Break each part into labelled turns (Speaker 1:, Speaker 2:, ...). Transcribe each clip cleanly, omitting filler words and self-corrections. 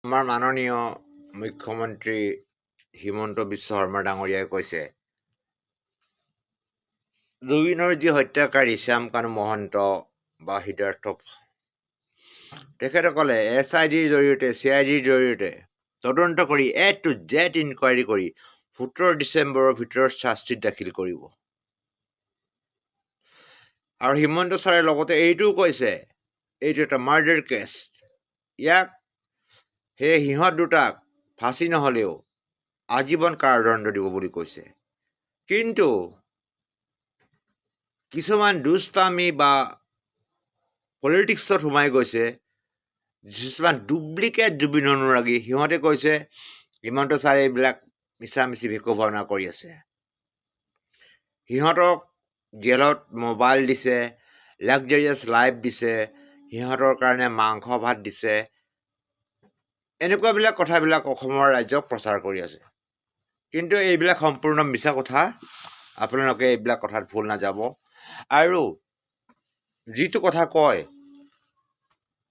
Speaker 1: আমাৰ মাননীয় মুখ্যমন্ত্ৰী হিমন্ত বিশ্ব শৰ্মা ডাঙৰীয়াই কৈছে, জুবিনৰ যি হত্যাকাৰী শ্যামকানু মহন্ত বা সিদ্ধাৰ্থ, তেখেতসকলে SIDৰ জৰিয়তে CIDৰ জৰিয়তে তদন্ত কৰি A to Z ইনকুৱাৰী কৰি 17 ডিচেম্বৰৰ ভিতৰত চাৰ্জশ্বিট দাখিল কৰিব। আৰু হিমন্ত ছাৰে লগতে এইটোও কৈছে, এইটো এটা মাৰ্ডাৰ কেছ, ইয়াক সেই সিহঁত দুটাক ফাঁচি নহ'লেও আজীৱন কাৰাদণ্ড দিব বুলি কৈছে। কিন্তু কিছুমান দুষ্টামি বা পলিটিক্সত সোমাই গৈছে, কিছুমান ডুপ্লিকেট জুবিন অনুৰাগী, সিহঁতে কৈছে হিমন্ত ছাৰে এইবিলাক মিছামিছি ভেকু ভাওনা কৰি আছে। সিহঁতক জেলত মোবাইল দিছে, লাক্সাৰিয়াছ লাইফ দিছে, সিহঁতৰ কাৰণে মাংস ভাত দিছে, এনেকুৱাবিলাক কথাবিলাক অসমৰ ৰাইজক প্ৰচাৰ কৰি আছে। কিন্তু এইবিলাক সম্পূৰ্ণ মিছা কথা। আপোনালোকে এইবিলাক কথাত ভুল নাযাব। আৰু যিটো কথা কয়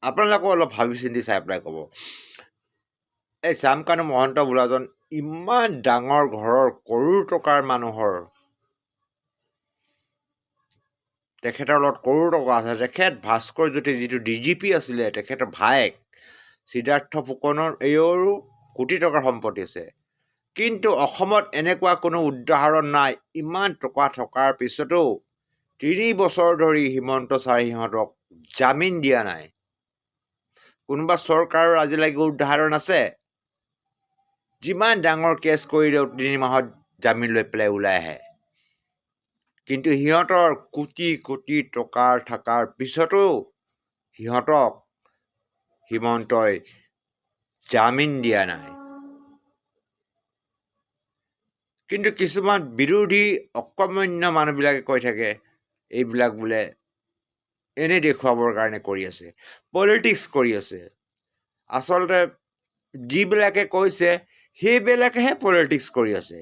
Speaker 1: আপোনালোকে অলপ ভাবি চিন্তি চাই পেলাই ক'ব। এই শ্যামকানু মহন্ত বোলাজন ইমান ডাঙৰ ঘৰৰ কৰোৰ টকাৰ মানুহৰ, তেখেতৰ লগত কৰোৰ টকা আছে। তেখেত ভাস্কৰ জ্যোতি যিটো DGP আছিলে, তেখেতৰ ভায়েক সিদ্ধাৰ্থ ফুকনৰ এইৰো কোটি টকাৰ সম্পত্তি আছে। কিন্তু অসমত এনেকুৱা কোনো উদাহৰণ নাই, ইমান টকা থকাৰ পিছতো 3 বছৰ ধৰি হিমন্ত ছাৰে সিহঁতক জামিন দিয়া নাই। কোনোবা চৰকাৰৰ আজিলৈকে উদাহৰণ আছে? যিমান ডাঙৰ কেছ কৰিলেও 3 মাহত জামিন লৈ পেলাই ওলাই আহে। কিন্তু সিহঁতৰ কোটি কোটি টকাৰ থকাৰ পিছতো সিহঁতক হিমন্তই জামিন দিয়া নাই। কিন্তু কিছুমান বিৰোধী অকৰ্মণ্য মানুহবিলাকে কৈ থাকে এইবিলাক বোলে এনেই দেখুৱাবৰ কাৰণে কৰি আছে, পলিটিক্স কৰি আছে। আচলতে যিবিলাকে কৈছে সেইবিলাকেহে পলিটিক্স কৰি আছে।